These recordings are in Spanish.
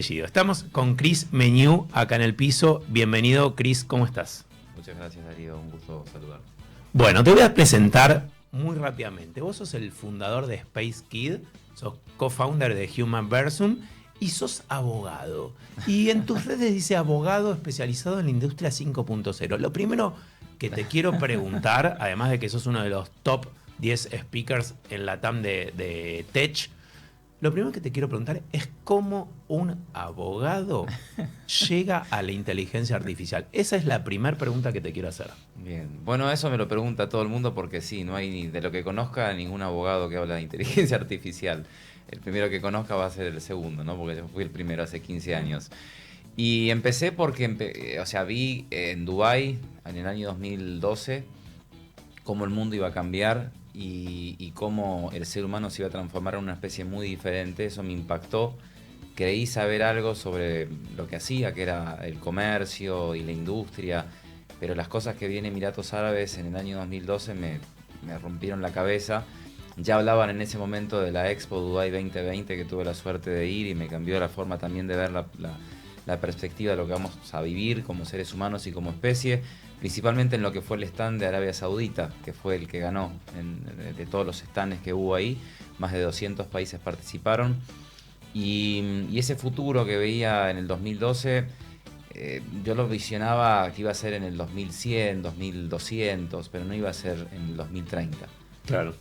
Estamos con Chris Meñú acá en el piso. Bienvenido, Chris, ¿cómo estás? Muchas gracias, Darío. Un gusto saludar. Bueno, te voy a presentar muy rápidamente. Vos sos el fundador de Space Kid, sos co-founder de Human Versum y sos abogado. Y en tus redes dice abogado especializado en la industria 5.0. Lo primero que te quiero preguntar, además de que sos uno de los top 10 speakers en la TAM de Tech, lo primero que te quiero preguntar es cómo un abogado llega a la inteligencia artificial. Esa es la primera pregunta que te quiero hacer. Bien. Bueno, eso me lo pregunta todo el mundo porque sí, no hay ni de lo que conozca ningún abogado que habla de inteligencia artificial. El primero que conozca va a ser el segundo, ¿no? Porque yo fui el primero hace 15 años. Y empecé porque, vi en Dubái, en el año 2012, cómo el mundo iba a cambiar y cómo el ser humano se iba a transformar en una especie muy diferente. Eso me impactó. Creí saber algo sobre lo que hacía, que era el comercio y la industria, pero las cosas que vi en Emiratos Árabes en el año 2012 me rompieron la cabeza. Ya hablaban en ese momento de la Expo Dubai 2020, que tuve la suerte de ir y me cambió la forma también de ver la perspectiva de lo que vamos a vivir como seres humanos y como especie, principalmente en lo que fue el stand de Arabia Saudita, que fue el que ganó de todos los stands que hubo ahí. Más de 200 países participaron. Y ese futuro que veía en el 2012, yo lo visionaba que iba a ser en el 2100, 2200, pero no iba a ser en el 2030. Claro.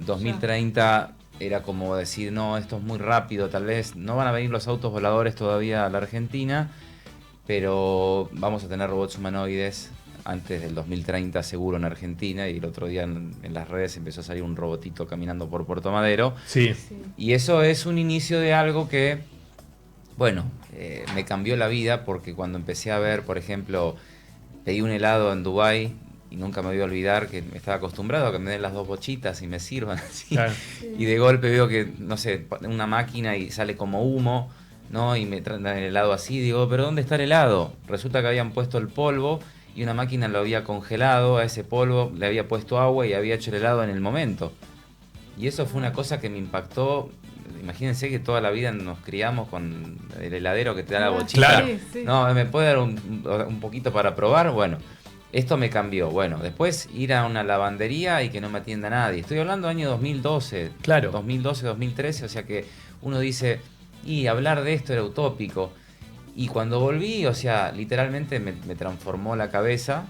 2030 era como decir, no, esto es muy rápido, tal vez no van a venir los autos voladores todavía a la Argentina, pero vamos a tener robots humanoides antes del 2030 seguro en Argentina. Y el otro día en las redes empezó a salir un robotito caminando por Puerto Madero. Sí. Y eso es un inicio de algo que, bueno, me cambió la vida, porque cuando empecé a ver, por ejemplo, pedí un helado en Dubái y nunca me voy a olvidar que me estaba acostumbrado a que me den las dos bochitas y me sirvan así. Claro. Y de golpe veo que, no sé, una máquina y sale como humo, ¿no? Y me traen el helado así. Digo, ¿pero dónde está el helado? Resulta que habían puesto el polvo y una máquina lo había congelado a ese polvo, le había puesto agua y había hecho el helado en el momento. Y eso fue una cosa que me impactó. Imagínense que toda la vida nos criamos con el heladero que te da la bochita. Claro. Sí, sí. No, ¿me puede dar un poquito para probar? Bueno, esto me cambió. Bueno, después ir a una lavandería y que no me atienda nadie. Estoy hablando del año 2012. Claro. 2012, 2013, o sea que uno dice, y hablar de esto era utópico. Y cuando volví, o sea, literalmente me transformó la cabeza.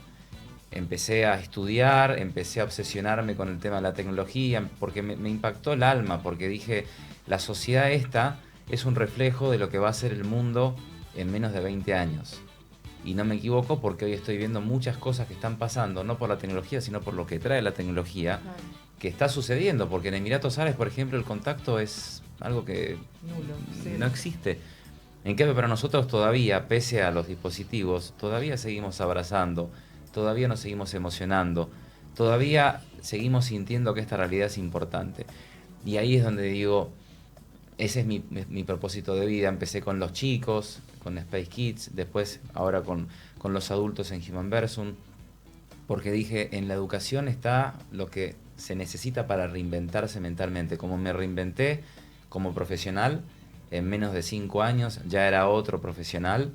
Empecé a estudiar, empecé a obsesionarme con el tema de la tecnología, porque me impactó el alma, porque dije, la sociedad esta es un reflejo de lo que va a ser el mundo en menos de 20 años. Y no me equivoco, porque hoy estoy viendo muchas cosas que están pasando, no por la tecnología, sino por lo que trae la tecnología, Claro. que está sucediendo, porque en Emiratos Árabes, por ejemplo, el contacto es algo que Nulo, sí. no existe. En cambio, para nosotros todavía, pese a los dispositivos, todavía seguimos abrazando, todavía nos seguimos emocionando, todavía seguimos sintiendo que esta realidad es importante. Y ahí es donde digo, ese es mi propósito de vida. Empecé con los chicos, con Space Kids, después ahora con los adultos en Human Versum, porque dije, en la educación está lo que se necesita para reinventarse mentalmente. Como me reinventé como profesional, en menos de 5 años ya era otro profesional,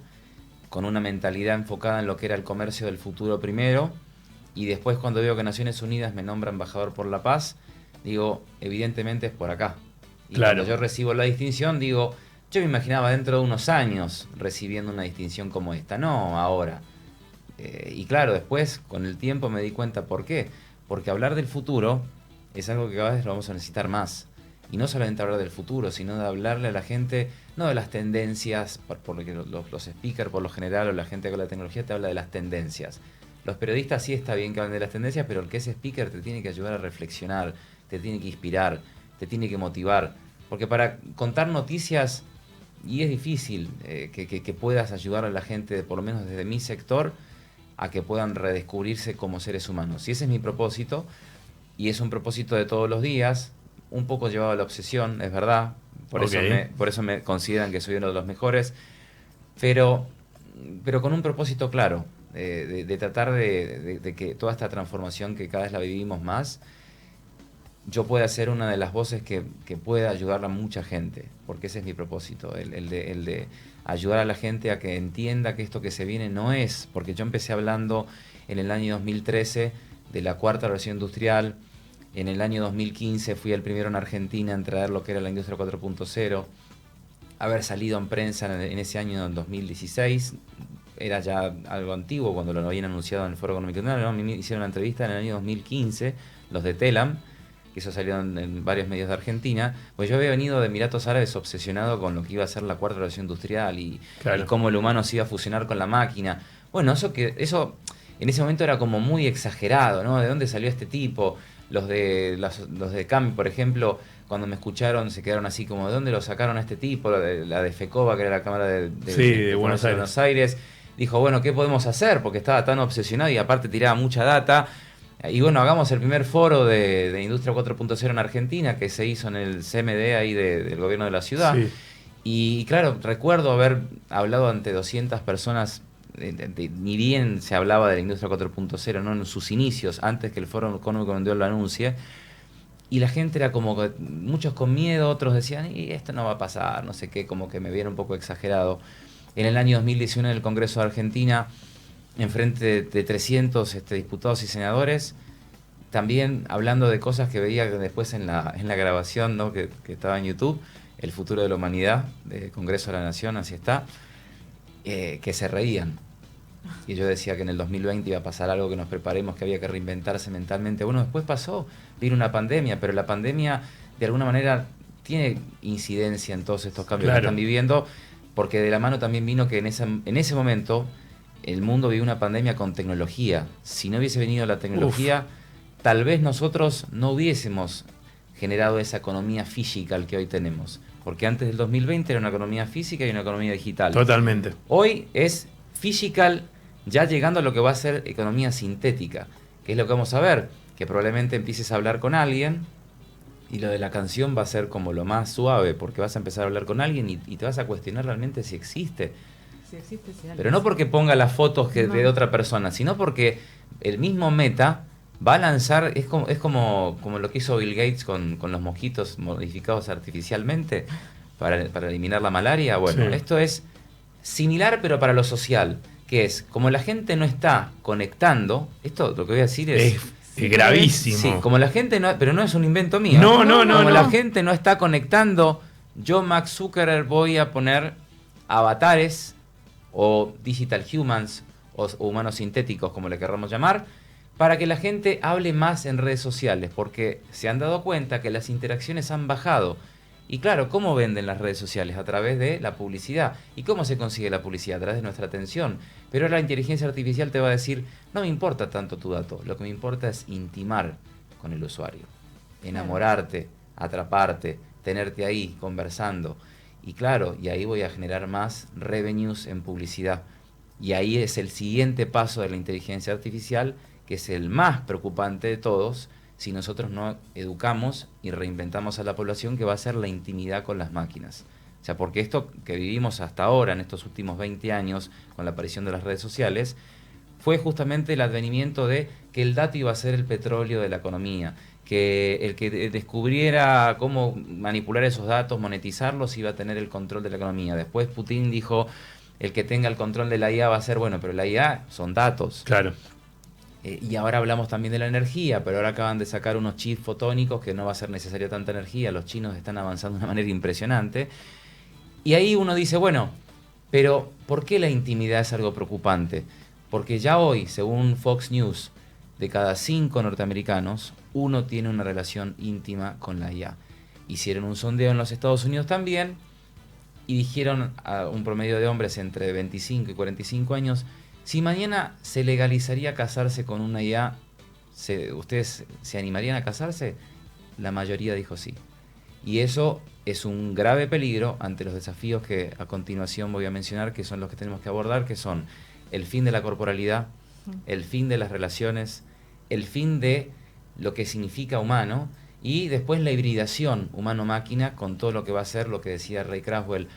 con una mentalidad enfocada en lo que era el comercio del futuro primero, y después cuando veo que Naciones Unidas me nombra embajador por la paz, digo, evidentemente es por acá. Y Claro. cuando yo recibo la distinción, digo, yo me imaginaba dentro de unos años recibiendo una distinción como esta, no ahora. Y claro, después con el tiempo me di cuenta por qué. Porque hablar del futuro es algo que cada vez lo vamos a necesitar más. Y no solamente hablar del futuro, sino de hablarle a la gente, no de las tendencias, por lo que los speakers por lo general o la gente con la tecnología te habla de las tendencias. Los periodistas sí está bien que hablen de las tendencias, pero el que es speaker te tiene que ayudar a reflexionar, te tiene que inspirar, te tiene que motivar. Porque para contar noticias, y es difícil que puedas ayudar a la gente, por lo menos desde mi sector, a que puedan redescubrirse como seres humanos. Y ese es mi propósito, y es un propósito de todos los días, un poco llevado a la obsesión, es verdad, por eso me consideran que soy uno de los mejores, pero con un propósito claro, de tratar de que toda esta transformación que cada vez la vivimos más, yo pueda ser una de las voces que pueda ayudar a mucha gente, porque ese es mi propósito, el de ayudar a la gente a que entienda que esto que se viene no es, porque yo empecé hablando en el año 2013 de la cuarta revolución industrial, en el año 2015 fui el primero en Argentina en traer lo que era la industria 4.0, haber salido en prensa en ese año, en 2016, era ya algo antiguo cuando lo habían anunciado en el Foro Económico Internacional. A mí me hicieron una entrevista en el año 2015, los de Telam, que eso salió en varios medios de Argentina, pues yo había venido de Emiratos Árabes obsesionado con lo que iba a ser la cuarta revolución industrial y cómo el humano se iba a fusionar con la máquina. Bueno, eso en ese momento era como muy exagerado, ¿no? ¿De dónde salió este tipo? Los de CAMI, por ejemplo, cuando me escucharon se quedaron así como, ¿de dónde lo sacaron a este tipo? La de FECOBA, que era la Cámara de Buenos Aires. Dijo, bueno, ¿qué podemos hacer? Porque estaba tan obsesionado y aparte tiraba mucha data. Y bueno, hagamos el primer foro de Industria 4.0 en Argentina, que se hizo en el CMD ahí del gobierno de la ciudad. Sí. Y claro, recuerdo haber hablado ante 200 personas, ni bien se hablaba de la Industria 4.0, ¿no? En sus inicios, antes que el Foro Económico Mundial lo anuncie. Y la gente era como, muchos con miedo, otros decían, y esto no va a pasar, no sé qué, como que me viera un poco exagerado. En el año 2019 en el Congreso de Argentina, en frente de 300 diputados y senadores, también hablando de cosas que veía después en la grabación, ¿no? que estaba en YouTube, El futuro de la humanidad, del Congreso de la Nación, así está, que se reían. Y yo decía que en el 2020 iba a pasar algo, que nos preparemos, que había que reinventarse mentalmente. Bueno, después pasó, vino una pandemia, pero la pandemia de alguna manera tiene incidencia en todos estos cambios que están viviendo, porque de la mano también vino que en ese momento el mundo vivió una pandemia con tecnología. Si no hubiese venido la tecnología, tal vez nosotros no hubiésemos generado esa economía física que hoy tenemos. Porque antes del 2020 era una economía física y una economía digital. Totalmente. Hoy es physical, ya llegando a lo que va a ser economía sintética, que es lo que vamos a ver, que probablemente empieces a hablar con alguien y lo de la canción va a ser como lo más suave, porque vas a empezar a hablar con alguien y te vas a cuestionar realmente si existe. Pero no porque ponga las fotos de otra persona, sino porque el mismo Meta va a lanzar, es como lo que hizo Bill Gates con los mosquitos modificados artificialmente para eliminar la malaria. Bueno, esto es similar pero para lo social, que es, como la gente no está conectando, esto lo que voy a decir es gravísimo. Sí, como la gente no, pero no es un invento mío. No. La gente no está conectando, yo, Max Zuckerberg, voy a poner avatares o digital humans o humanos sintéticos, como le querramos llamar, para que la gente hable más en redes sociales, porque se han dado cuenta que las interacciones han bajado. Y claro, ¿cómo venden las redes sociales? A través de la publicidad. ¿Y cómo se consigue la publicidad? A través de nuestra atención. Pero ahora la inteligencia artificial te va a decir, no me importa tanto tu dato, lo que me importa es intimar con el usuario, enamorarte, atraparte, tenerte ahí conversando. Y claro, y ahí voy a generar más revenues en publicidad. Y ahí es el siguiente paso de la inteligencia artificial, que es el más preocupante de todos, si nosotros no educamos y reinventamos a la población, que va a ser la intimidad con las máquinas. O sea, porque esto que vivimos hasta ahora, en estos últimos 20 años, con la aparición de las redes sociales, fue justamente el advenimiento de que el dato iba a ser el petróleo de la economía, que el que descubriera cómo manipular esos datos, monetizarlos, iba a tener el control de la economía. Después Putin dijo, el que tenga el control de la IA va a ser, bueno, pero la IA son datos. Claro. Y ahora hablamos también de la energía, pero ahora acaban de sacar unos chips fotónicos que no va a ser necesaria tanta energía. Los chinos están avanzando de una manera impresionante. Y ahí uno dice, bueno, pero ¿por qué la intimidad es algo preocupante? Porque ya hoy, según Fox News, de cada 5 norteamericanos, 1 tiene una relación íntima con la IA. Hicieron un sondeo en los Estados Unidos también y dijeron a un promedio de hombres entre 25 y 45 años, si mañana se legalizaría casarse con una IA, ¿ustedes se animarían a casarse? La mayoría dijo sí. Y eso es un grave peligro ante los desafíos que a continuación voy a mencionar, que son los que tenemos que abordar, que son el fin de la corporalidad, el fin de las relaciones, el fin de lo que significa humano, y después la hibridación humano-máquina con todo lo que va a ser, lo que decía Ray Kurzweil,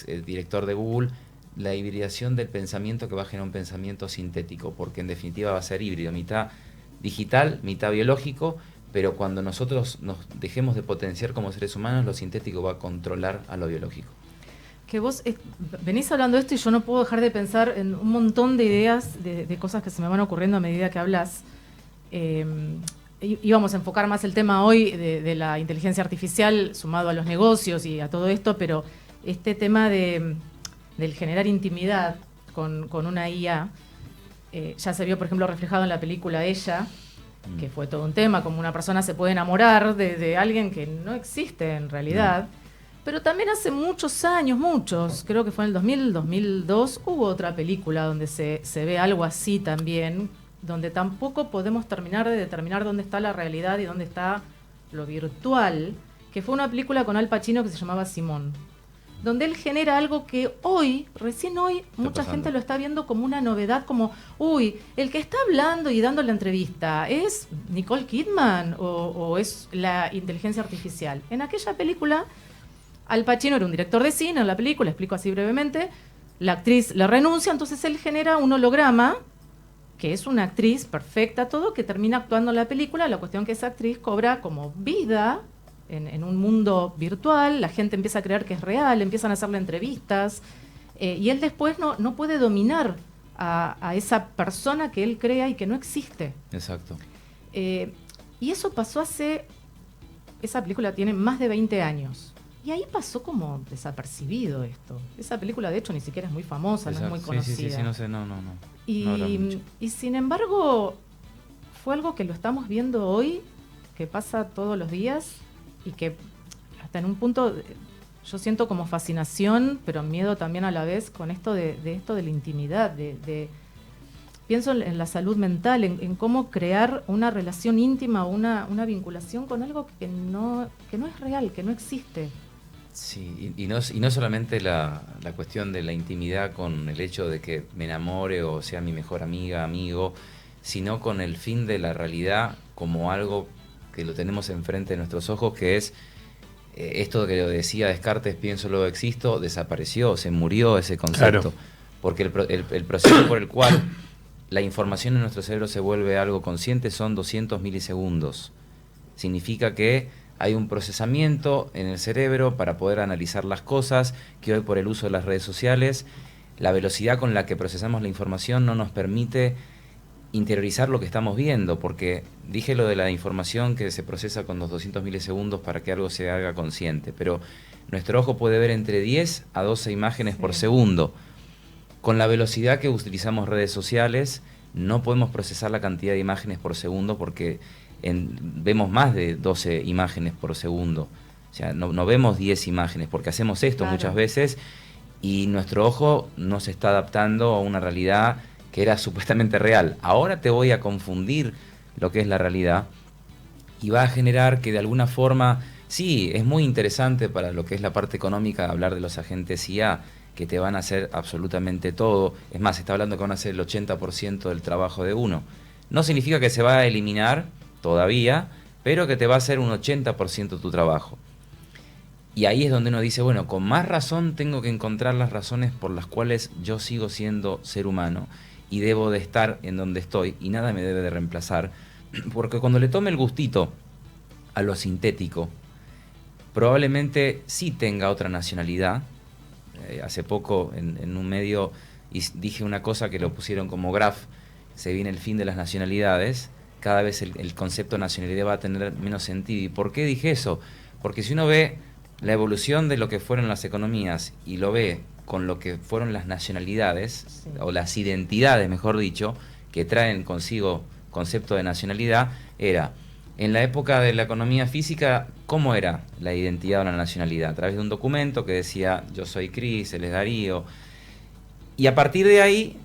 el director de Google, la hibridación del pensamiento, que va a generar un pensamiento sintético, porque en definitiva va a ser híbrido, mitad digital, mitad biológico, pero cuando nosotros nos dejemos de potenciar como seres humanos, lo sintético va a controlar a lo biológico. Que vos venís hablando de esto y yo no puedo dejar de pensar en un montón de ideas, de cosas que se me van ocurriendo a medida que hablas. Íbamos a enfocar más el tema hoy de la inteligencia artificial sumado a los negocios y a todo esto, pero este tema del generar intimidad con una IA ya se vio, por ejemplo, reflejado en la película Ella, que fue todo un tema, como una persona se puede enamorar de alguien que no existe en realidad. No. Pero también hace muchos años, creo que fue en el 2000, 2002, hubo otra película donde se ve algo así también, donde tampoco podemos terminar de determinar dónde está la realidad y dónde está lo virtual, que fue una película con Al Pacino que se llamaba Simón, donde él genera algo que recién hoy, mucha gente lo está viendo como una novedad, como, el que está hablando y dando la entrevista, ¿es Nicole Kidman o es la inteligencia artificial? En aquella película, Al Pacino era un director de cine en la película, explico así brevemente, la actriz le renuncia, entonces él genera un holograma, que es una actriz perfecta, todo, que termina actuando en la película. La cuestión que esa actriz cobra como vida en un mundo virtual, la gente empieza a creer que es real, empiezan a hacerle entrevistas, y él después no puede dominar a esa persona que él crea y que no existe. Exacto. Y eso pasó esa película tiene más de 20 años. Y ahí pasó como desapercibido esto. Esa película, de hecho, ni siquiera es muy famosa, Exacto. No es muy conocida. Sí, no sé, no. Y sin embargo, fue algo que lo estamos viendo hoy, que pasa todos los días y que hasta en un punto yo siento como fascinación, pero miedo también a la vez con esto de la intimidad, pienso en la salud mental, en cómo crear una relación íntima o una vinculación con algo que no es real, que no existe. Sí, y no solamente la cuestión de la intimidad con el hecho de que me enamore o sea mi mejor amiga, amigo, sino con el fin de la realidad como algo que lo tenemos enfrente de nuestros ojos, que es esto que lo decía Descartes, pienso luego existo, desapareció, se murió ese concepto. Claro. Porque el proceso por el cual la información en nuestro cerebro se vuelve algo consciente son 200 milisegundos. Significa que hay un procesamiento en el cerebro para poder analizar las cosas, que hoy por el uso de las redes sociales, la velocidad con la que procesamos la información no nos permite interiorizar lo que estamos viendo, porque dije lo de la información que se procesa con los 200 milisegundos para que algo se haga consciente, pero nuestro ojo puede ver entre 10 a 12 imágenes por segundo. Con la velocidad que utilizamos redes sociales, no podemos procesar la cantidad de imágenes por segundo porque vemos más de 12 imágenes por segundo. O sea, no vemos 10 imágenes porque hacemos esto muchas veces y nuestro ojo no se está adaptando a una realidad que era supuestamente real. Ahora te voy a confundir lo que es la realidad y va a generar que de alguna forma, sí, es muy interesante para lo que es la parte económica hablar de los agentes IA, que te van a hacer absolutamente todo. Es más, se está hablando que van a hacer el 80% del trabajo de uno. No significa que se va a eliminar todavía, pero que te va a hacer un 80% tu trabajo. Y ahí es donde uno dice, bueno, con más razón tengo que encontrar las razones por las cuales yo sigo siendo ser humano y debo de estar en donde estoy y nada me debe de reemplazar, porque cuando le tome el gustito a lo sintético, probablemente sí tenga otra nacionalidad. Hace poco en un medio dije una cosa que lo pusieron como graph, se viene el fin de las nacionalidades, cada vez el concepto de nacionalidad va a tener menos sentido. ¿Y por qué dije eso? Porque si uno ve la evolución de lo que fueron las economías y lo ve con lo que fueron las nacionalidades, o las identidades, mejor dicho, que traen consigo concepto de nacionalidad, era, en la época de la economía física, ¿cómo era la identidad o la nacionalidad? A través de un documento que decía, yo soy Cris, él es Darío, y a partir de ahí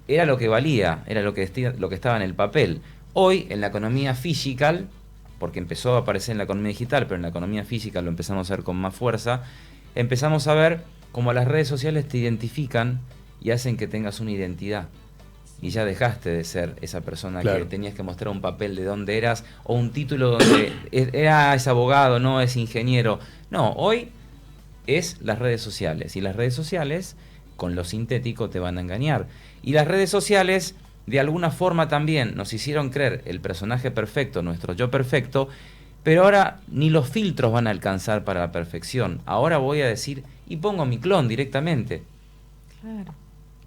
era lo que valía, era lo que estaba en el papel. Hoy, en la economía física, porque empezó a aparecer en la economía digital, pero en la economía física lo empezamos a ver con más fuerza, empezamos a ver cómo las redes sociales te identifican y hacen que tengas una identidad. Y ya dejaste de ser esa persona que tenías que mostrar un papel de dónde eras, o un título donde es abogado, no es ingeniero. No, hoy es las redes sociales. Y las redes sociales, con lo sintético, te van a engañar. Y las redes sociales de alguna forma también nos hicieron creer el personaje perfecto, nuestro yo perfecto, pero ahora ni los filtros van a alcanzar para la perfección. Ahora voy a decir, y pongo mi clon directamente. Claro.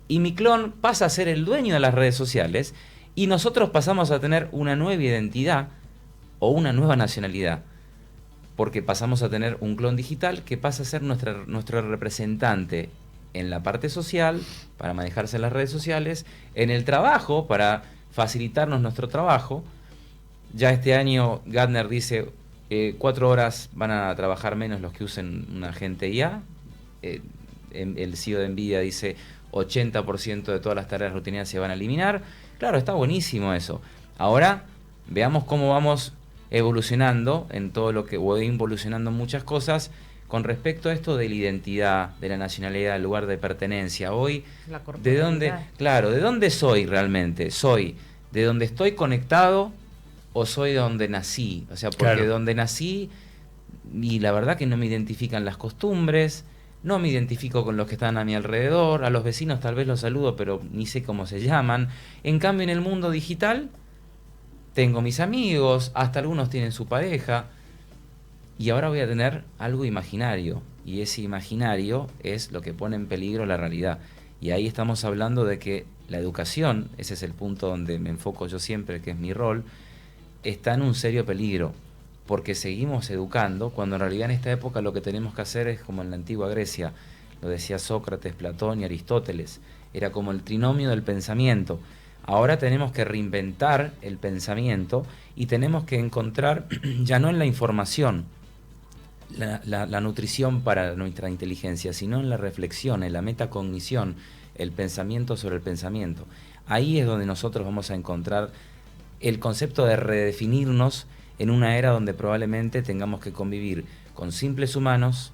Y mi clon pasa a ser el dueño de las redes sociales y nosotros pasamos a tener una nueva identidad o una nueva nacionalidad. Porque pasamos a tener un clon digital que pasa a ser nuestro representante en la parte social, para manejarse en las redes sociales, en el trabajo, para facilitarnos nuestro trabajo. Ya este año Gartner dice 4 horas van a trabajar menos los que usen un agente IA. El CEO de Nvidia dice 80% de todas las tareas rutinarias se van a eliminar. Claro, está buenísimo eso. Ahora veamos cómo vamos evolucionando en todo lo que, o involucionando muchas cosas con respecto a esto de la identidad, de la nacionalidad, del lugar de pertenencia. Hoy, ¿de dónde, claro, de dónde soy realmente? ¿Soy de donde estoy conectado o soy de donde nací? O sea, porque claro, de donde nací, y la verdad que no me identifican las costumbres, no me identifico con los que están a mi alrededor, a los vecinos tal vez los saludo, pero ni sé cómo se llaman. En cambio, en el mundo digital, tengo mis amigos, hasta algunos tienen su pareja, y ahora voy a tener algo imaginario, y ese imaginario es lo que pone en peligro la realidad. Y ahí estamos hablando de que la educación, ese es el punto donde me enfoco yo siempre, que es mi rol, está en un serio peligro, porque seguimos educando, cuando en realidad en esta época lo que tenemos que hacer es como en la antigua Grecia, lo decía Sócrates, Platón y Aristóteles, era como el trinomio del pensamiento. Ahora tenemos que reinventar el pensamiento y tenemos que encontrar, ya no en la información, la nutrición para nuestra inteligencia, sino en la reflexión, en la metacognición, el pensamiento sobre el pensamiento. Ahí es donde nosotros vamos a encontrar el concepto de redefinirnos en una era donde probablemente tengamos que convivir con simples humanos,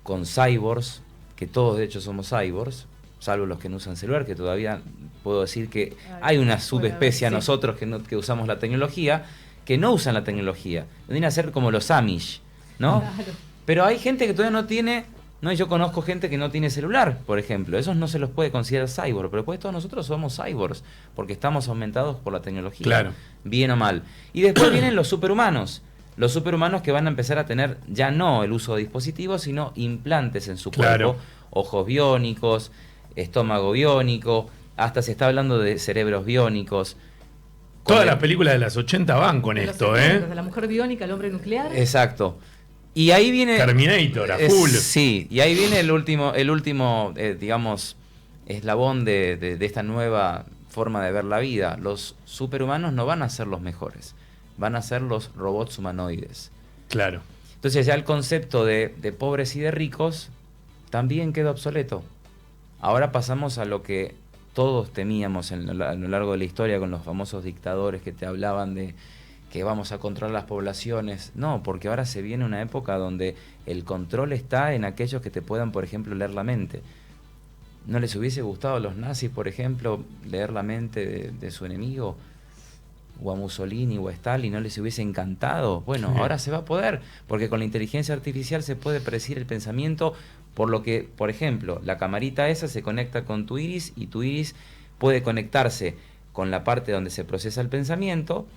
con cyborgs, que todos de hecho somos cyborgs, salvo los que no usan celular, que todavía puedo decir que hay una subespecie a nosotros que usamos la tecnología, que no usan la tecnología. Vienen a ser como los Amish, ¿no? Claro. Pero hay gente que todavía no tiene, no, yo conozco gente que no tiene celular, por ejemplo. Esos no se los puede considerar cyborg, pero pues todos nosotros somos cyborgs, porque estamos aumentados por la tecnología, claro, bien o mal. Y después vienen los superhumanos que van a empezar a tener ya no el uso de dispositivos, sino implantes en su claro, cuerpo, ojos biónicos, estómago biónico, hasta se está hablando de cerebros biónicos. Todas las películas de las 80 van con De esto, los 70, de la mujer biónica, el hombre nuclear. Exacto. Y ahí viene Terminator, a full. Sí, y ahí viene el último digamos, eslabón de esta nueva forma de ver la vida. Los superhumanos no van a ser los mejores, van a ser los robots humanoides. Claro. Entonces ya el concepto de pobres y de ricos también queda obsoleto. Ahora pasamos a lo que todos temíamos a lo largo de la historia con los famosos dictadores que te hablaban de que vamos a controlar las poblaciones. No, porque ahora se viene una época donde el control está en aquellos que te puedan, por ejemplo, leer la mente. ¿No les hubiese gustado a los nazis, por ejemplo, leer la mente de su enemigo? O a Mussolini o a Stalin, ¿no les hubiese encantado? Bueno, sí. Ahora se va a poder, porque con la inteligencia artificial se puede predecir el pensamiento, por lo que, por ejemplo, la camarita esa se conecta con tu iris y tu iris puede conectarse con la parte donde se procesa el pensamiento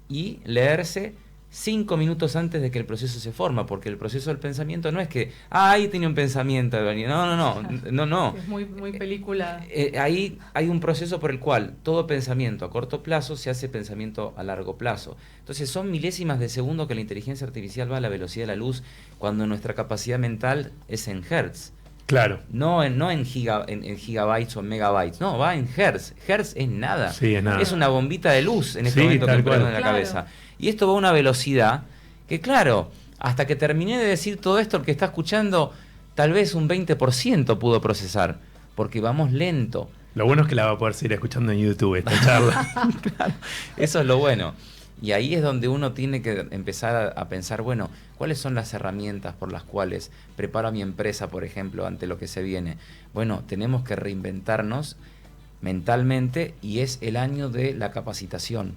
y leerse 5 minutos antes de que el proceso se forma, porque el proceso del pensamiento no es que, ahí tiene un pensamiento, no. Es muy película. Ahí hay un proceso por el cual todo pensamiento a corto plazo se hace pensamiento a largo plazo. Entonces son milésimas de segundo que la inteligencia artificial va a la velocidad de la luz cuando nuestra capacidad mental es en hertz. Claro. No en gigabytes o megabytes, no, va en hertz. Hertz es nada. Sí, es nada. Es una bombita de luz en este momento que me prendo en la cabeza. Y esto va a una velocidad que, claro, hasta que terminé de decir todo esto, el que está escuchando, tal vez un 20% pudo procesar, porque vamos lento. Lo bueno es que la va a poder seguir escuchando en YouTube esta charla. Claro, eso es lo bueno. Y ahí es donde uno tiene que empezar a pensar, bueno, ¿cuáles son las herramientas por las cuales preparo a mi empresa, por ejemplo, ante lo que se viene? Bueno, tenemos que reinventarnos mentalmente y es el año de la capacitación.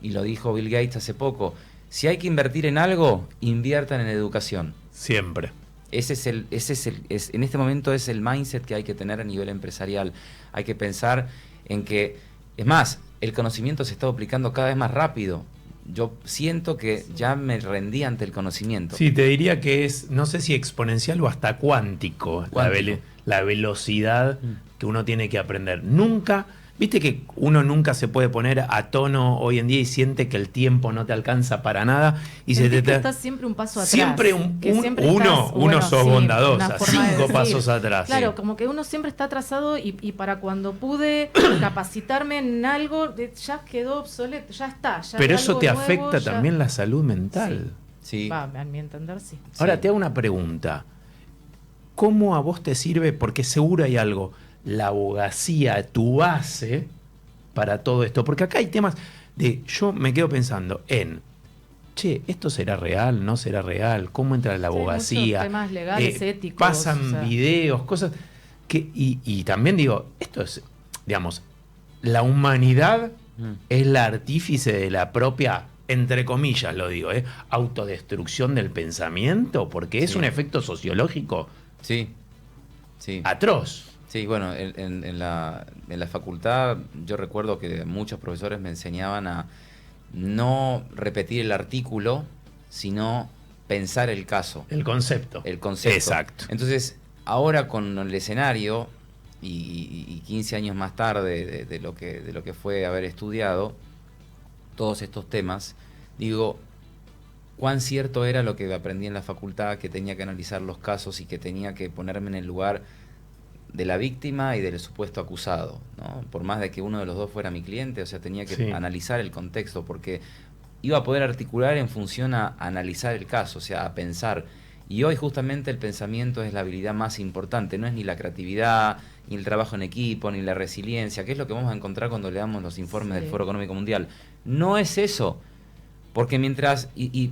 Y lo dijo Bill Gates hace poco, si hay que invertir en algo, inviertan en educación. Siempre. En este momento es el mindset que hay que tener a nivel empresarial. Hay que pensar en que Es más, el conocimiento se está duplicando cada vez más rápido. Yo siento que ya me rendí ante el conocimiento. Sí, te diría que es, no sé si exponencial o hasta cuántico. La velocidad que uno tiene que aprender. Nunca, viste que uno nunca se puede poner a tono hoy en día y siente que el tiempo no te alcanza para nada. Y estás siempre un paso atrás. Siempre uno sos bondadosa, 5 pasos atrás. Claro, sí. como que uno siempre está atrasado y para cuando pude capacitarme en algo, ya quedó obsoleto, ya está. Ya pero eso te nuevo, afecta ya... también la salud mental. Sí. Va, a mi entender, sí. Ahora te hago una pregunta. ¿Cómo a vos te sirve? Porque seguro hay algo. La abogacía, tu base para todo esto. Porque acá hay temas de... Yo me quedo pensando en... Che, ¿esto será real? ¿No será real? ¿Cómo entra la abogacía? Muchos temas legales, éticos. Pasan videos, cosas... Y también digo, esto es... Digamos, la humanidad es la artífice de la propia... entre comillas lo digo, autodestrucción del pensamiento, porque es un efecto sociológico atroz. Sí, bueno, en la facultad yo recuerdo que muchos profesores me enseñaban a no repetir el artículo, sino pensar el caso. El concepto. El concepto. Exacto. Entonces, ahora con el escenario y 15 años más tarde de lo que fue haber estudiado todos estos temas, digo, cuán cierto era lo que aprendí en la facultad, que tenía que analizar los casos y que tenía que ponerme en el lugar de la víctima y del supuesto acusado, ¿no? Por más de que uno de los dos fuera mi cliente, o sea, tenía que analizar el contexto, porque iba a poder articular en función a analizar el caso, o sea, a pensar. Y hoy justamente el pensamiento es la habilidad más importante, no es ni la creatividad, ni el trabajo en equipo, ni la resiliencia, que es lo que vamos a encontrar cuando leamos los informes del Foro Económico Mundial. No es eso, porque mientras, y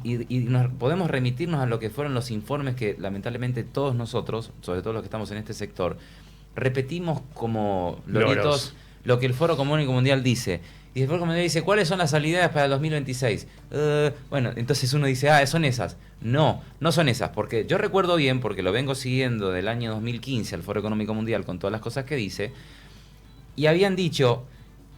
nos podemos remitirnos a lo que fueron los informes que lamentablemente todos nosotros, sobre todo los que estamos en este sector, repetimos como loritos lo que el Foro Económico Mundial dice. Y el Foro Económico Mundial dice, ¿cuáles son las salidas para el 2026? Bueno, entonces uno dice, son esas. No son esas, porque yo recuerdo bien, porque lo vengo siguiendo del año 2015 al Foro Económico Mundial con todas las cosas que dice, y habían dicho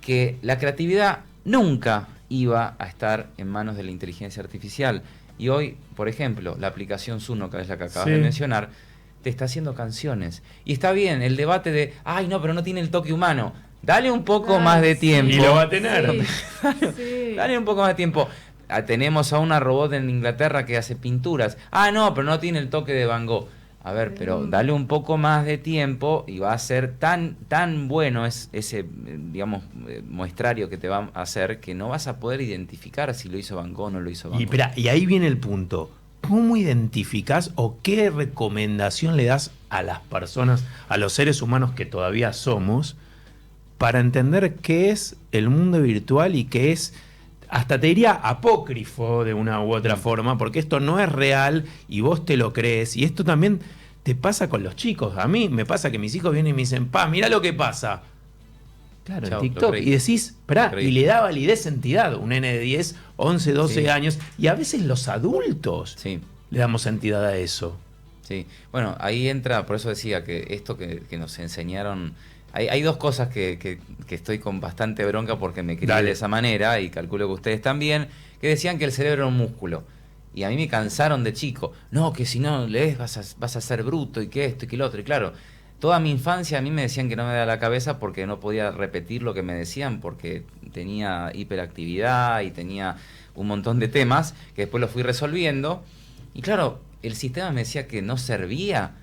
que la creatividad nunca iba a estar en manos de la inteligencia artificial. Y hoy, por ejemplo, la aplicación Suno, que es la que acabas de mencionar, te está haciendo canciones. Y está bien, el debate de, no, pero no tiene el toque humano. Dale un poco más de tiempo. Y lo va a tener. Dale un poco más de tiempo. Tenemos a una robot en Inglaterra que hace pinturas. No, pero no tiene el toque de Van Gogh. A ver, pero dale un poco más de tiempo y va a ser tan bueno ese, digamos, muestrario que te va a hacer que no vas a poder identificar si lo hizo Van Gogh o no lo hizo Van Gogh. Y ahí viene el punto. ¿Cómo identificás o qué recomendación le das a las personas, a los seres humanos que todavía somos, para entender qué es el mundo virtual y qué es, hasta te diría, apócrifo de una u otra forma, porque esto no es real y vos te lo crees? Y esto también te pasa con los chicos. A mí me pasa que mis hijos vienen y me dicen, mirá lo que pasa. Claro, en TikTok. Y decís, y le da validez, entidad. Un nene de 10, 11, 12 años. Y a veces los adultos le damos entidad a eso. Sí. Bueno, ahí entra, por eso decía que esto que nos enseñaron... Hay dos cosas que estoy con bastante bronca porque me crié de esa manera, y calculo que ustedes también, que decían que el cerebro era un músculo. Y a mí me cansaron de chico. No, que si no lees vas a ser bruto, y que esto y que lo otro. Y claro, toda mi infancia a mí me decían que no me daba la cabeza porque no podía repetir lo que me decían, porque tenía hiperactividad y tenía un montón de temas que después los fui resolviendo. Y claro, el sistema me decía que no servía.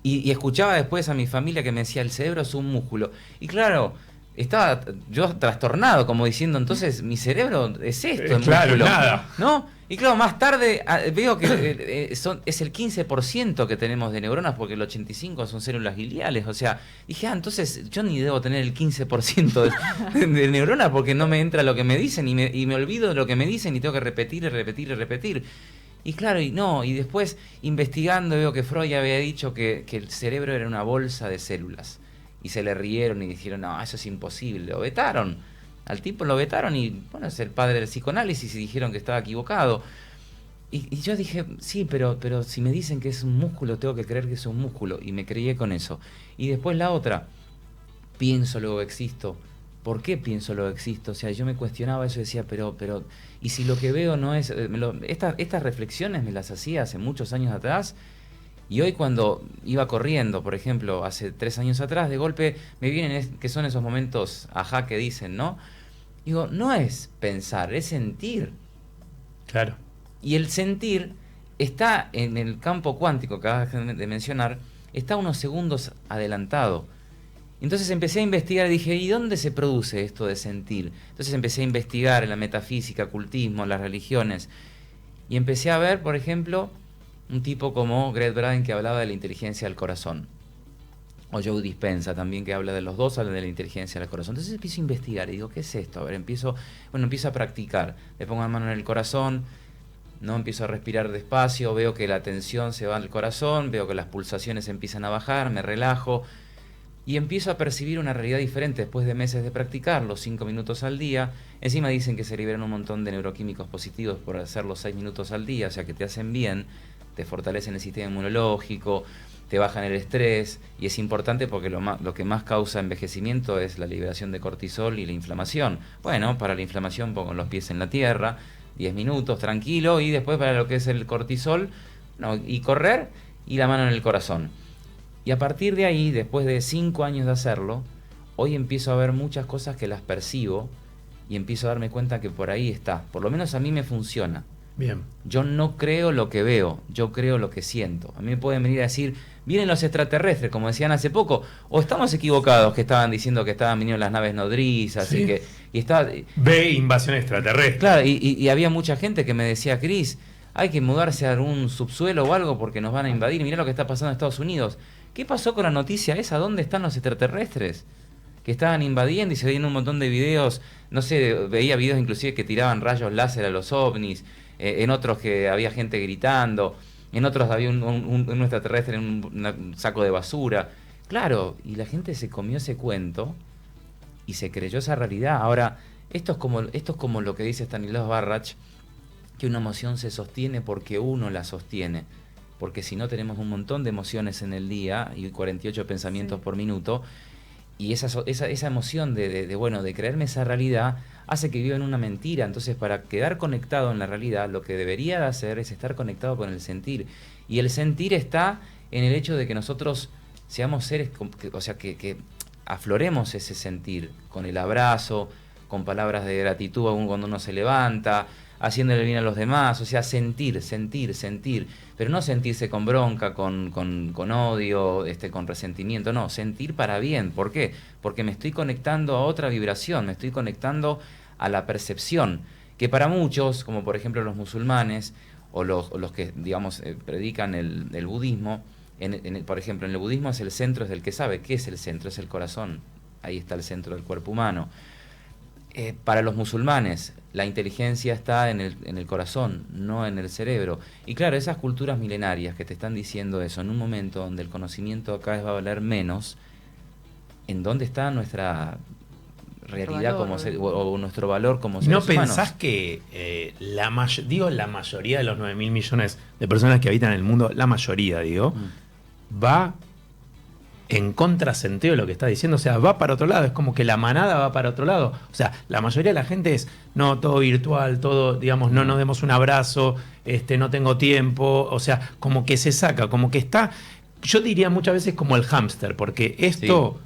Y escuchaba después a mi familia que me decía, el cerebro es un músculo. Y claro, estaba yo trastornado, como diciendo, entonces mi cerebro es esto, el músculo. Nada. ¿No? Y claro, más tarde veo que es el 15% que tenemos de neuronas, porque el 85% son células gliales. O sea, dije, entonces yo ni debo tener el 15% de neuronas, porque no me entra lo que me dicen y me olvido de lo que me dicen y tengo que repetir y repetir y repetir. Y claro, y después investigando veo que Freud había dicho que el cerebro era una bolsa de células. Y se le rieron y dijeron, no, eso es imposible. Lo vetaron. Al tipo lo vetaron y, bueno, es el padre del psicoanálisis y dijeron que estaba equivocado. Y yo dije, sí, pero si me dicen que es un músculo, tengo que creer que es un músculo. Y me creí con eso. Y después la otra, pienso, luego existo. ¿por qué pienso lo que existo? O sea, yo me cuestionaba eso y decía, pero, ¿y si lo que veo no es...? Estas reflexiones me las hacía hace muchos años atrás, y hoy cuando iba corriendo, por ejemplo, hace 3 años atrás, de golpe me vienen, que son esos momentos, ajá, que dicen, ¿no? Digo, no es pensar, es sentir. Claro. Y el sentir está en el campo cuántico que acabas de mencionar, está unos segundos adelantado. Entonces empecé a investigar y dije, ¿y dónde se produce esto de sentir? Entonces empecé a investigar en la metafísica, ocultismo, las religiones. Y empecé a ver, por ejemplo, un tipo como Gret Bradin que hablaba de la inteligencia del corazón. O Joe Dispenza también, que habla de los dos, habla de la inteligencia del corazón. Entonces empiezo a investigar y digo, ¿qué es esto? A ver, empiezo a practicar. Le pongo la mano en el corazón, ¿no? Empiezo a respirar despacio, veo que la tensión se va al corazón, veo que las pulsaciones empiezan a bajar, me relajo y empiezo a percibir una realidad diferente después de meses de practicarlo, 5 minutos al día. Encima dicen que se liberan un montón de neuroquímicos positivos por hacerlo 6 minutos al día, o sea que te hacen bien, te fortalecen el sistema inmunológico, te bajan el estrés, y es importante porque lo que más causa envejecimiento es la liberación de cortisol y la inflamación. Bueno, para la inflamación pongo los pies en la tierra, 10 minutos, tranquilo, y después para lo que es el cortisol, no, y correr, y la mano en el corazón. Y a partir de ahí, después de 5 años de hacerlo, hoy empiezo a ver muchas cosas que las percibo, y empiezo a darme cuenta que por ahí está. Por lo menos a mí me funciona. Bien. Yo no creo lo que veo, yo creo lo que siento. A mí me pueden venir a decir, vienen los extraterrestres, como decían hace poco, o estamos equivocados que estaban diciendo que estaban viniendo las naves nodrizas, ¿sí? Ve invasión extraterrestre. Claro, y había mucha gente que me decía, Cris, hay que mudarse a algún subsuelo o algo porque nos van a invadir. Mirá lo que está pasando en Estados Unidos. ¿Qué pasó con la noticia esa? ¿Dónde están los extraterrestres? Que estaban invadiendo, y se veían un montón de videos, no sé, veía videos inclusive que tiraban rayos láser a los ovnis, en otros que había gente gritando, en otros había un extraterrestre en un saco de basura. Claro, y la gente se comió ese cuento y se creyó esa realidad. Ahora, esto es como lo que dice Stanislas Barrach, que una emoción se sostiene porque uno la sostiene. Porque si no, tenemos un montón de emociones en el día y 48 pensamientos por minuto, y esa emoción de creerme esa realidad hace que viva en una mentira. Entonces, para quedar conectado en la realidad, lo que debería de hacer es estar conectado con el sentir. Y el sentir está en el hecho de que nosotros seamos seres, que afloremos ese sentir con el abrazo, con palabras de gratitud aún cuando uno se levanta, haciéndole bien a los demás, o sea, sentir, pero no sentirse con bronca, con odio, con resentimiento, no, sentir para bien. ¿Por qué? Porque me estoy conectando a otra vibración, me estoy conectando a la percepción, que para muchos, como por ejemplo los musulmanes, o los que, digamos, predican el budismo, por ejemplo, en el budismo el centro es el que sabe. ¿Qué es el centro? Es el corazón, ahí está el centro del cuerpo humano. Para los musulmanes, la inteligencia está en el corazón, no en el cerebro. Y claro, esas culturas milenarias que te están diciendo eso, en un momento donde el conocimiento cada vez va a valer menos, ¿en dónde está nuestra realidad como o nuestro valor como seres humanos? ¿No pensás que la mayoría de los 9.000 millones de personas que habitan el mundo, la mayoría, va en contrasentido de lo que está diciendo? O sea, va para otro lado, es como que la manada va para otro lado. O sea, la mayoría de la gente es, no, todo virtual, todo, digamos, no nos demos un abrazo, no tengo tiempo, o sea, como que se saca, como que está, yo diría muchas veces como el hámster, porque esto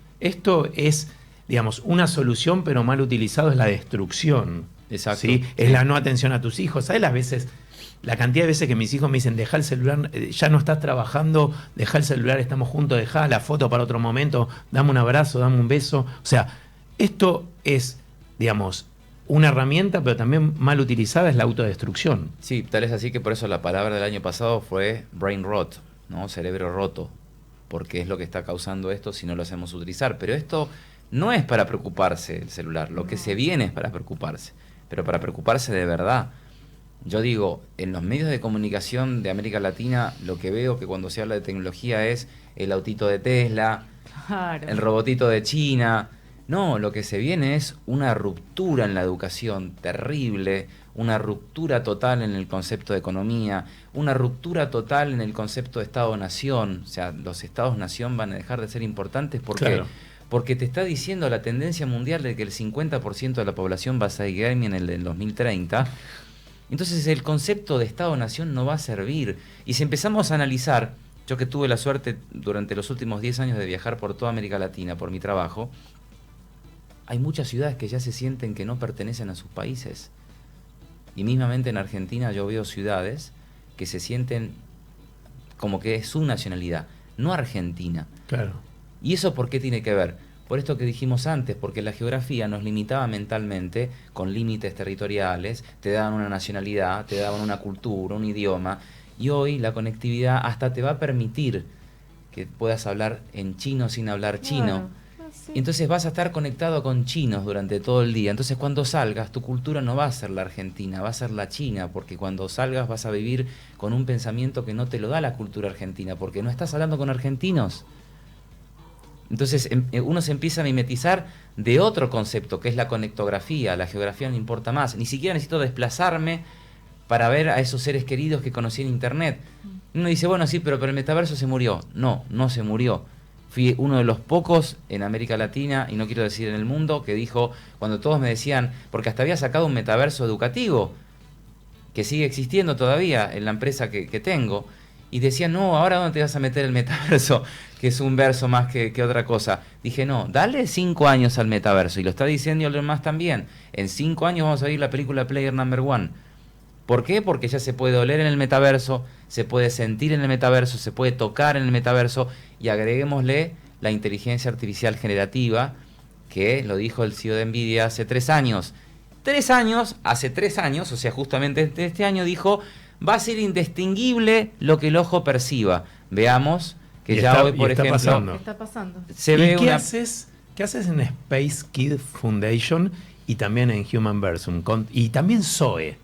es, digamos, una solución, pero mal utilizado es la destrucción. Exacto. ¿Sí? Es la no atención a tus hijos. ¿Sabes las veces? La cantidad de veces que mis hijos me dicen, deja el celular, ya no estás trabajando, deja el celular, estamos juntos, deja la foto para otro momento, dame un abrazo, dame un beso. O sea, esto es, digamos, una herramienta, pero también mal utilizada es la autodestrucción. Sí, tal es así que por eso la palabra del año pasado fue brain rot, ¿no? Cerebro roto, porque es lo que está causando esto si no lo hacemos utilizar. Pero esto no es para preocuparse el celular, lo que se viene es para preocuparse, pero para preocuparse de verdad. Yo digo, en los medios de comunicación de América Latina, lo que veo que cuando se habla de tecnología es el autito de Tesla, claro, el robotito de China. No, lo que se viene es una ruptura en la educación terrible, una ruptura total en el concepto de economía, una ruptura total en el concepto de Estado-Nación. O sea, los Estados-Nación van a dejar de ser importantes. ¿Por qué? porque te está diciendo la tendencia mundial de que el 50% de la población va a ser gaming en el 2030. Entonces el concepto de Estado-Nación no va a servir. Y si empezamos a analizar, yo que tuve la suerte durante los últimos 10 años de viajar por toda América Latina por mi trabajo, hay muchas ciudades que ya se sienten que no pertenecen a sus países. Y mismamente en Argentina yo veo ciudades que se sienten como que es su nacionalidad, no argentina. Claro. ¿Y eso por qué tiene que ver? Por esto que dijimos antes, porque la geografía nos limitaba mentalmente con límites territoriales, te daban una nacionalidad, te daban una cultura, un idioma, y hoy la conectividad hasta te va a permitir que puedas hablar en chino sin hablar chino. Sí. Entonces vas a estar conectado con chinos durante todo el día. Entonces cuando salgas, tu cultura no va a ser la argentina, va a ser la china, porque cuando salgas vas a vivir con un pensamiento que no te lo da la cultura argentina, porque no estás hablando con argentinos. Entonces uno se empieza a mimetizar de otro concepto, que es la conectografía. La geografía no importa más. Ni siquiera necesito desplazarme para ver a esos seres queridos que conocí en internet. Uno dice, bueno, sí, pero el metaverso se murió. No, no se murió. Fui uno de los pocos en América Latina, y no quiero decir en el mundo, que dijo, cuando todos me decían, porque hasta había sacado un metaverso educativo, que sigue existiendo todavía en la empresa que tengo, y decían, no, ¿ahora dónde te vas a meter el metaverso? Que es un verso más que otra cosa. Dije, no, dale 5 años al metaverso, y lo está diciendo Elon Musk también. En 5 años vamos a ver la película Player Number One. ¿Por qué? Porque ya se puede oler en el metaverso, se puede sentir en el metaverso, se puede tocar en el metaverso, y agreguémosle la inteligencia artificial generativa, que lo dijo el CEO de Nvidia hace 3 años. Hace 3 años, o sea, justamente este año dijo, va a ser indistinguible lo que el ojo perciba. Veamos que ya hoy, por ejemplo, pasando. Está pasando. se ve ¿Qué haces en Space Kid Foundation y también en Human Versum? Y también Zoe,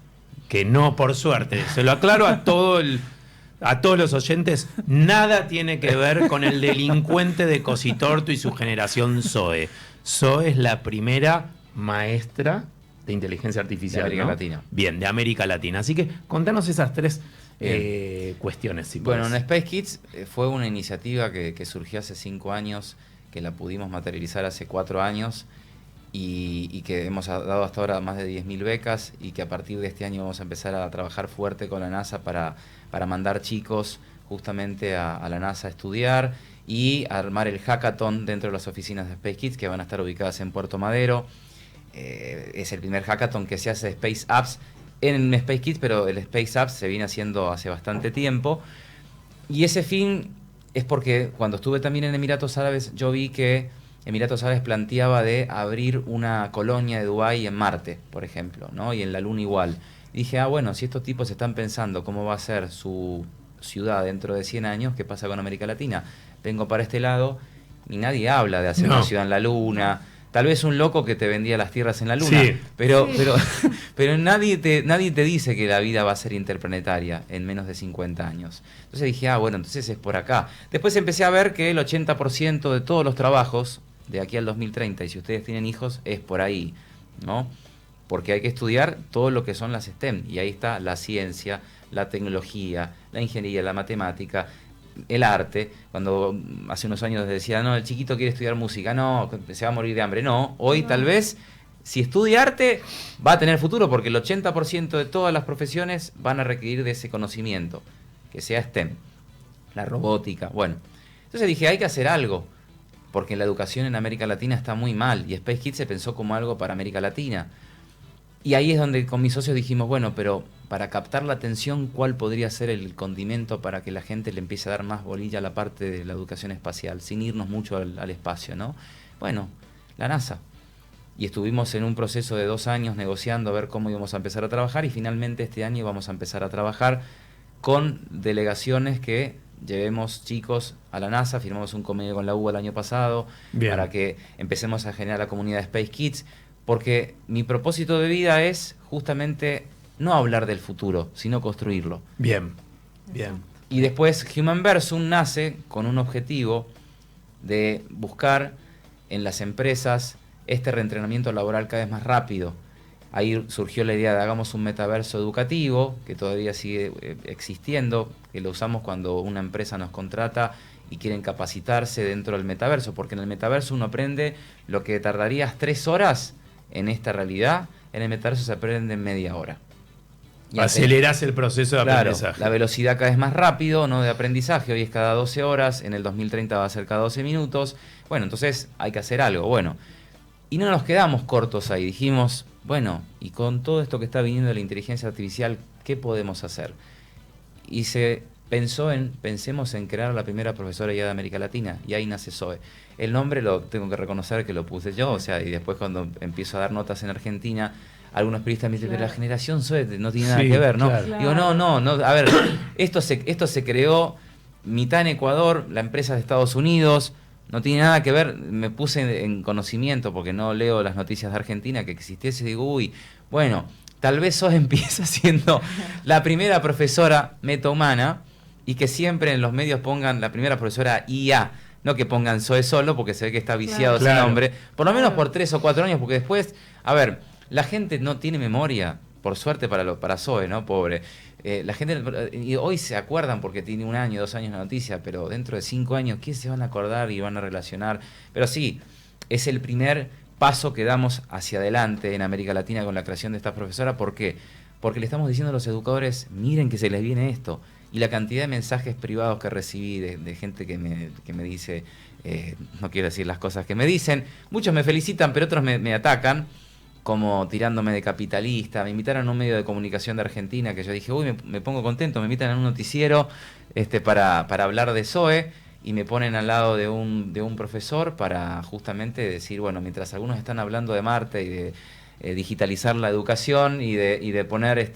que no, por suerte, se lo aclaro a todos los oyentes, nada tiene que ver con el delincuente de Cositorto y su generación Zoe. Zoe es la primera maestra de inteligencia artificial de América ¿no? Latina. Bien, de América Latina. Así que contanos esas 3 cuestiones. Si bueno, podés. en Space Kids fue una iniciativa que surgió hace 5 años, que la pudimos materializar hace 4 años, y que hemos dado hasta ahora más de 10.000 becas, y que a partir de este año vamos a empezar a trabajar fuerte con la NASA para mandar chicos justamente a la NASA a estudiar y a armar el hackathon dentro de las oficinas de Space Kids, que van a estar ubicadas en Puerto Madero. Es el primer hackathon que se hace de Space Apps en Space Kids, pero el Space Apps se viene haciendo hace bastante tiempo. Y ese fin es porque cuando estuve también en Emiratos Árabes, yo vi que Emiratos Árabes planteaba de abrir una colonia de Dubái en Marte, por ejemplo, ¿no? Y en la Luna igual. Y dije, bueno, si estos tipos están pensando cómo va a ser su ciudad dentro de 100 años, ¿qué pasa con América Latina? Vengo para este lado y nadie habla de hacer una ciudad en la Luna. Tal vez un loco que te vendía las tierras en la Luna, sí. pero nadie te dice que la vida va a ser interplanetaria en menos de 50 años. Entonces dije, bueno, entonces es por acá. Después empecé a ver que el 80% de todos los trabajos de aquí al 2030, y si ustedes tienen hijos, es por ahí, ¿no? Porque hay que estudiar todo lo que son las STEM, y ahí está la ciencia, la tecnología, la ingeniería, la matemática, el arte. Cuando hace unos años decía, no, el chiquito quiere estudiar música, no, se va a morir de hambre. No, hoy tal vez, si estudia arte, va a tener futuro, porque el 80% de todas las profesiones van a requerir de ese conocimiento, que sea STEM, la robótica, bueno. Entonces dije, hay que hacer algo, porque la educación en América Latina está muy mal, y Space Kids se pensó como algo para América Latina. Y ahí es donde con mis socios dijimos, bueno, pero para captar la atención, ¿cuál podría ser el condimento para que la gente le empiece a dar más bolilla a la parte de la educación espacial, sin irnos mucho al espacio, ¿no? Bueno, la NASA. Y estuvimos en un proceso de 2 años negociando a ver cómo íbamos a empezar a trabajar, y finalmente este año vamos a empezar a trabajar con delegaciones que llevemos chicos a la NASA. Firmamos un convenio con la UBA el año pasado. Bien. Para que empecemos a generar la comunidad de Space Kids, porque mi propósito de vida es justamente no hablar del futuro, sino construirlo. Bien, bien. Y después Human Versum nace con un objetivo de buscar en las empresas este reentrenamiento laboral cada vez más rápido. Ahí surgió la idea de hagamos un metaverso educativo, que todavía sigue existiendo, que lo usamos cuando una empresa nos contrata y quieren capacitarse dentro del metaverso, porque en el metaverso uno aprende lo que tardarías 3 horas en esta realidad, en el metaverso se aprende en media hora. Y aceleras el proceso de aprendizaje. Claro, la velocidad cada vez más rápido, ¿no? De aprendizaje, hoy es cada 12 horas, en el 2030 va a ser cada 12 minutos. Bueno, entonces hay que hacer algo. Bueno, y no nos quedamos cortos ahí. Dijimos, bueno, y con todo esto que está viniendo de la inteligencia artificial, ¿qué podemos hacer? Y pensemos en crear la primera profesora ya de América Latina, y ahí nace Zoe. El nombre lo tengo que reconocer que lo puse yo, o sea, y después cuando empiezo a dar notas en Argentina, algunos periodistas me dicen, pero la generación Zoe no tiene nada que ver, ¿no? Claro. Digo, no, a ver, esto se creó mitad en Ecuador, la empresa de Estados Unidos, no tiene nada que ver, me puse en conocimiento, porque no leo las noticias de Argentina, que existiese, y digo, uy, bueno, tal vez Zoe empieza siendo la primera profesora metahumana, y que siempre en los medios pongan la primera profesora IA, no que pongan Zoe solo, porque se ve que está viciado ese nombre, por lo menos por 3 o 4 años, porque después, a ver, la gente no tiene memoria, por suerte para Zoe, ¿no? Pobre. La gente, y hoy se acuerdan porque tiene 1 año, 2 años la noticia, pero dentro de 5 años, ¿qué se van a acordar y van a relacionar? Pero sí, es el primer paso que damos hacia adelante en América Latina con la creación de esta profesora. ¿Por qué? Porque le estamos diciendo a los educadores, miren que se les viene esto. Y la cantidad de mensajes privados que recibí de gente que me dice, no quiero decir las cosas que me dicen, muchos me felicitan, pero otros me atacan, como tirándome de capitalista. Me invitaron a un medio de comunicación de Argentina, que yo dije, uy, me pongo contento, me invitan a un noticiero para hablar de Zoe, y me ponen al lado de un profesor para justamente decir, bueno, mientras algunos están hablando de Marte y de digitalizar la educación y de poner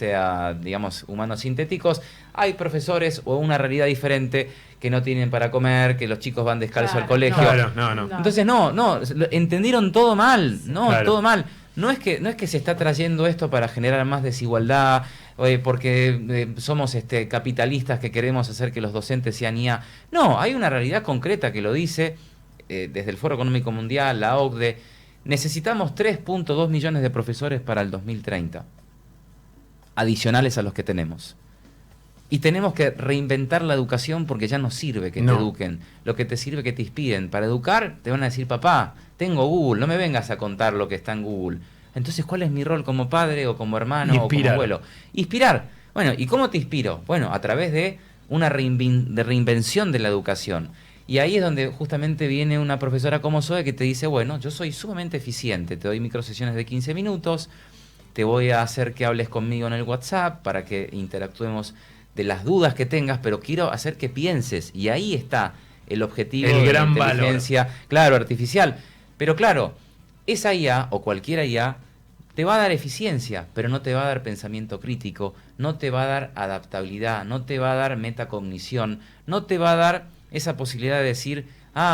digamos, humanos sintéticos, hay profesores o una realidad diferente que no tienen para comer, que los chicos van descalzos al colegio. Claro, no. Entonces, no, entendieron todo mal, claro. todo mal. No es que se está trayendo esto para generar más desigualdad, porque somos capitalistas que queremos hacer que los docentes sean IA. No, hay una realidad concreta que lo dice desde el Foro Económico Mundial, la OCDE. Necesitamos 3.2 millones de profesores para el 2030, adicionales a los que tenemos. Y tenemos que reinventar la educación, porque ya no sirve que te eduquen. Lo que te sirve es que te inspiren. Para educar te van a decir, papá, tengo Google, no me vengas a contar lo que está en Google. Entonces, ¿cuál es mi rol como padre o como hermano o como abuelo? Inspirar. Bueno, ¿y cómo te inspiro? Bueno, a través de una reinvención de la educación. Y ahí es donde justamente viene una profesora como Zoe que te dice, bueno, yo soy sumamente eficiente, te doy microsesiones de 15 minutos, te voy a hacer que hables conmigo en el WhatsApp para que interactuemos de las dudas que tengas, pero quiero hacer que pienses. Y ahí está el objetivo de la inteligencia, claro, artificial. Pero claro, esa IA o cualquier IA te va a dar eficiencia, pero no te va a dar pensamiento crítico, no te va a dar adaptabilidad, no te va a dar metacognición, no te va a dar esa posibilidad de decir,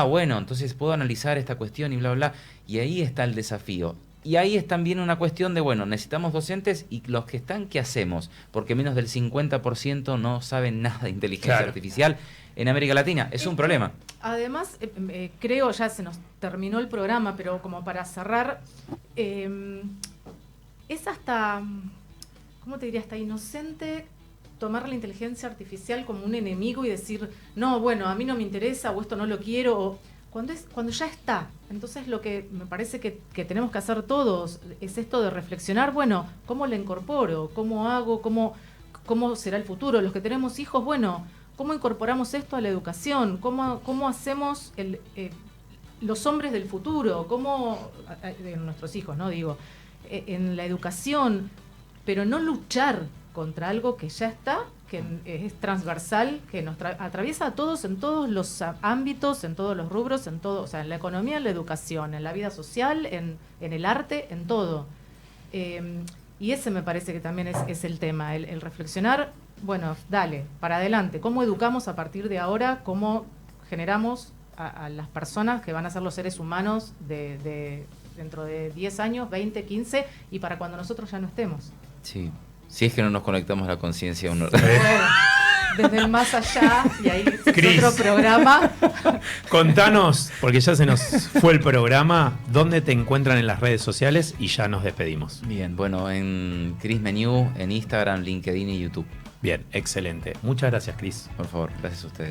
bueno, entonces puedo analizar esta cuestión y bla, bla. Y ahí está el desafío. Y ahí es también una cuestión de, bueno, necesitamos docentes, y los que están, ¿qué hacemos? Porque menos del 50% no saben nada de inteligencia artificial en América Latina. Es un problema. Además, creo, ya se nos terminó el programa, pero como para cerrar, es hasta, ¿cómo te diría? Hasta inocente tomar la inteligencia artificial como un enemigo y decir, no, bueno, a mí no me interesa, o esto no lo quiero, o cuando ya está. Entonces lo que me parece que tenemos que hacer todos es esto de reflexionar, bueno, ¿cómo la incorporo? ¿Cómo hago? ¿Cómo será el futuro? Los que tenemos hijos, bueno, ¿cómo incorporamos esto a la educación? ¿Cómo hacemos los hombres del futuro? ¿Cómo, nuestros hijos, no digo, en la educación, pero no luchar contra algo que ya está, que es transversal, que nos atraviesa a todos en todos los ámbitos, en todos los rubros, en todo, o sea, en la economía, en la educación, en la vida social, en el arte, en todo. Y ese me parece que también es el tema, el reflexionar, bueno, dale, para adelante, cómo educamos a partir de ahora, cómo generamos a las personas que van a ser los seres humanos dentro de 10 años, 20, 15, y para cuando nosotros ya no estemos. Sí. Si es que no nos conectamos a la conciencia uno. Bueno, desde el más allá, y ahí es otro programa. Contanos, porque ya se nos fue el programa, ¿dónde te encuentran en las redes sociales? Y ya nos despedimos. Bien, bueno, en Chris Menu, en Instagram, LinkedIn y YouTube. Bien, excelente. Muchas gracias, Chris. Por favor, gracias a ustedes.